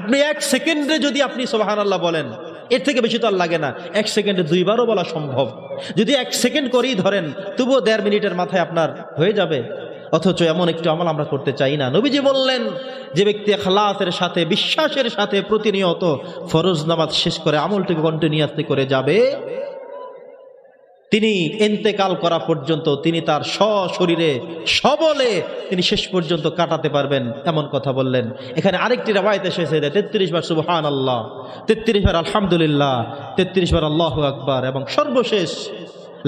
আপনি 1 সেকেন্ডে যদি আপনি সুবহানাল্লাহ বলেন, এর থেকে বেশি তো আর লাগে না। 1 সেকেন্ডে 2 বারও বলা সম্ভব। যদি 1 সেকেন্ড করেই ধরেন, তবুও 1.5 মিনিটের মাথায় আপনার হয়ে যাবে। অথচ এমন একটু আমল আমরা করতে চাই না। নবীজি বললেন, যে ব্যক্তি ইখলাসের সাথে, বিশ্বাসের সাথে প্রতিনিয়ত ফরজ নামাজ শেষ করে আমলটিকে কন্টিনিউয়াসলি করে যাবে, তিনি ইন্তেকাল করা পর্যন্ত তিনি তার সশরীরে সবলে তিনি শেষ পর্যন্ত কাটাতে পারবেন, এমন কথা বললেন। এখানে আরেকটি রওয়ায়াত এসেছে 33 বার সুবহানাল্লাহ, 33 বার আলহামদুলিল্লাহ, 33 বার আল্লাহু আকবার, এবং সর্বশেষ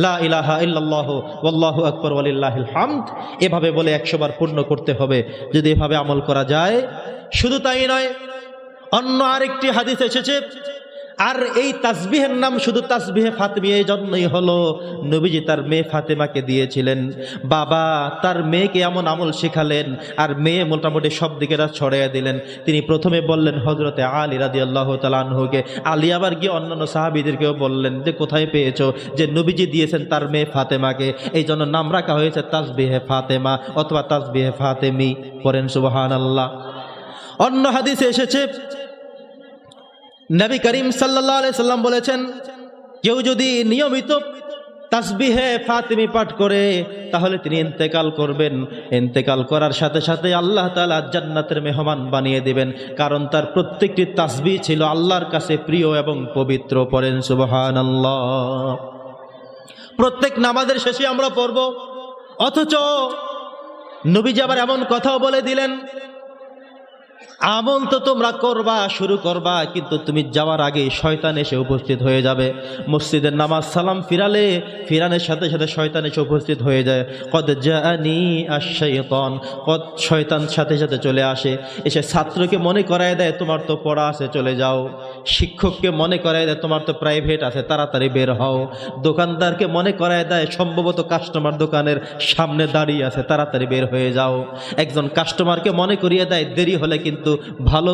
লা ইলাহা ইল্লাল্লাহু ওয়াল্লাহু আকবার ওয়ালিল্লাহিল হামদ। এভাবে বলে 100 বার পূর্ণ করতে হবে। যদি এভাবে আমল করা যায়, শুধু তাই নয়, অন্য আরেকটি হাদিস এসেছে। আর এই তাসবিহের নাম শুধু তাসবিহে ফাতিমী এই জন্যই হলো, নবীজি তার মেয়ে ফাতেমাকে দিয়েছিলেন। বাবা তার মেয়েকে এমন আমল শেখালেন, আর মেয়ে মোটামুটি সব দিকে ছড়াইয়া দিলেন। তিনি প্রথমে বললেন হযরতে আলী রাদিয়াল্লাহু তাআলা আনহুকে, আলী আবার গিয়ে অন্যান্য সাহাবীদেরকেও বললেন যে কোথায় পেয়েছো, যে নবীজি দিয়েছেন তার মেয়ে ফাতেমাকে, এই জন্য নাম রাখা হয়েছে তাসবিহে ফাতেমা অথবা তাসবিহে ফাতেমী। পড়েন সুবহানাল্লাহ। অন্য হাদিসে এসেছে, নবী করিম সাল্লাল্লাহু আলাইহি সাল্লাম বলেছেন, কেউ যদি নিয়মিত তাসবিহে ফাতিমী পাঠ করে তাহলে তিনি ইন্তেকাল করবেন। ইন্তেকাল করার সাথে সাথে আল্লাহ তাআলা জান্নাতের মেহমান বানিয়ে দিবেন, কারণ তার প্রত্যেকটি তাসবিহ ছিল আল্লাহর কাছে প্রিয় এবং পবিত্র। পড়েন সুবহানাল্লাহ। প্রত্যেক নামাজের শেষে আমরা পড়ব, অথচ নবীজি আবার এমন কথাও বলে দিলেন, আমল তো তোমরা করবা, শুরু করবা, কিন্তু তুমি যাওয়ার আগে শয়তান এসে উপস্থিত হয়ে যাবে। মসজিদের নামাজ সালাম ফিরানের সাথে সাথে শয়তান এসে উপস্থিত হয়ে যায়। কদ জাআনি আশ-শাইতান, কদ শয়তান সাথে সাথে চলে আসে, এসে ছাত্রকে মনে করায় দেয় তোমার তো পড়া আছে চলে যাও, শিক্ষককে মনে করায় দেয় তোমার তো প্রাইভেট আছে তাড়াতাড়ি বের হও, দোকানদারকে মনে করায় দেয় সম্ভবত কাস্টমার দোকানের সামনে দাঁড়িয়ে আছে তাড়াতাড়ি বের হয়ে যাও, একজন কাস্টমারকে মনে করিয়ে দেয় দেরি হলে কিন্তু ভালো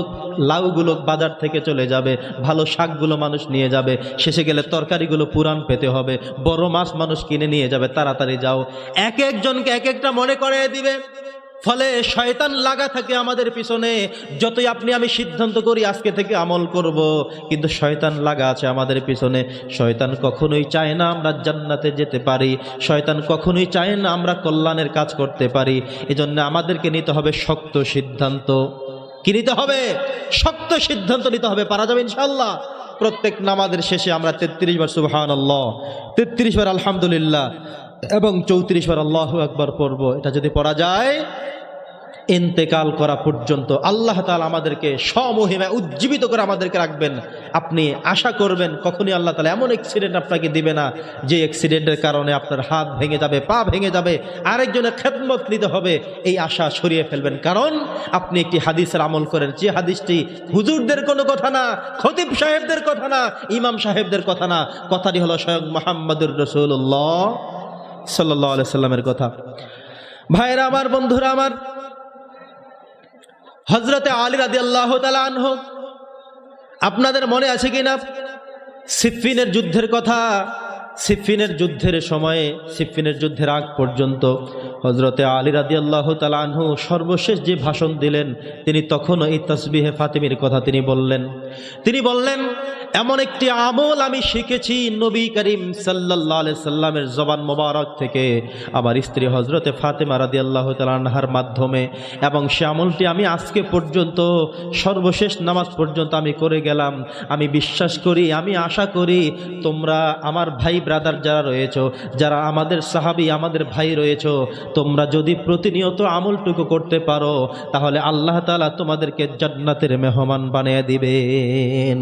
লাউগুলো বাজার থেকে চলে যাবে, ভালো শাকগুলো মানুষ নিয়ে যাবে, শেষে গেলে তরকারিগুলো পুরান পেতে হবে, বড় মাছ মানুষ কিনে নিয়ে যাবে, তাড়াতাড়ি যাও। এক একজনকে এক একটা মনে করিয়ে দিবে। ফলে শয়তান লাগা থাকে আমাদের পিছনে। যতই আপনি আমি সিদ্ধান্ত করি আজকে থেকে আমল করব, কিন্তু শয়তান লাগা আছে আমাদের পিছনে। শয়তান কখনোই চায় না আমরা জান্নাতে যেতে পারি, শয়তান কখনোই চায় না আমরা কল্যাণের কাজ করতে পারি। এজন্য আমাদেরকে নিতে হবে শক্ত সিদ্ধান্ত। কি নিতে হবে? শক্ত সিদ্ধান্ত নিতে হবে। পারা যাবে ইনশাআল্লাহ। প্রত্যেক নামাজের শেষে আমরা 33 বার সুবহানাল্লাহ, 33 বার আলহামদুলিল্লাহ এবং 34 বার আল্লাহু আকবার পড়ব। এটা যদি পড়া যায়, ইন্তেকাল করা পর্যন্ত আল্লাহ তাআলা আমাদেরকে সমহিমায় উজ্জীবিত করে আমাদেরকে রাখবেন। আপনি আশা করবেন কখনই আল্লাহ তাআলা এমন অ্যাক্সিডেন্ট আপনাকে দিবে না যে অ্যাক্সিডেন্টের কারণে আপনার হাত ভেঙে যাবে, পা ভেঙে যাবে, আরেকজনের খেদমত নিতে হবে, এই আশা সরিয়ে ফেলবেন। কারণ আপনি একটি হাদিসের আমল করেন, যে হাদিসটি হুজুরদের কোনো কথা না, খতিব সাহেবদের কথা না, ইমাম সাহেবদের কথা না, কথাটি হলো স্বয়ং মুহাম্মদুর রাসূলুল্লাহ সাল্লাল্লাহু আলাইহি সাল্লামের কথা। ভাইরা আমার, বন্ধুরা আমার, হযরতে আলী রাদিয়াল্লাহু তাআলা আনহু, আপনাদের মনে আছে কিনা সিফফিনের যুদ্ধের কথা? সিফফিনের যুদ্ধের সময়ে, সিফফিনের যুদ্ধের আগ পর্যন্ত হযরতে আলী রাদিয়াল্লাহু তাআলা আনহু সর্বশেষ যে ভাষণ দিলেন, তিনি তখনও এই তাসবিহে ফাতিমীর কথা তিনি বললেন, এমন একটি আমল আমি শিখেছি নবী করিম সাল্লাল্লাহু আলাইহি সাল্লামের জবান মোবারক থেকে, আমার স্ত্রী হযরতে ফাতেমা রাদিয়াল্লাহু তাআলা আনহার মাধ্যমে, এবং সে আমলটি আমি আজকে পর্যন্ত সর্বশেষ নামাজ পর্যন্ত আমি করে গেলাম। আমি বিশ্বাস করি, আমি আশা করি তোমরা আমার ভাই ব্রাদার যারা রয়েছো, যারা আমাদের সাহাবী, আমাদের ভাই রয়েছো, তোমরা যদি প্রতিনিয়ত আমলটুকু করতে পারো তাহলে আল্লাহ তাআলা তোমাদেরকে জান্নাতের মেহমান বানিয়ে দিবেন।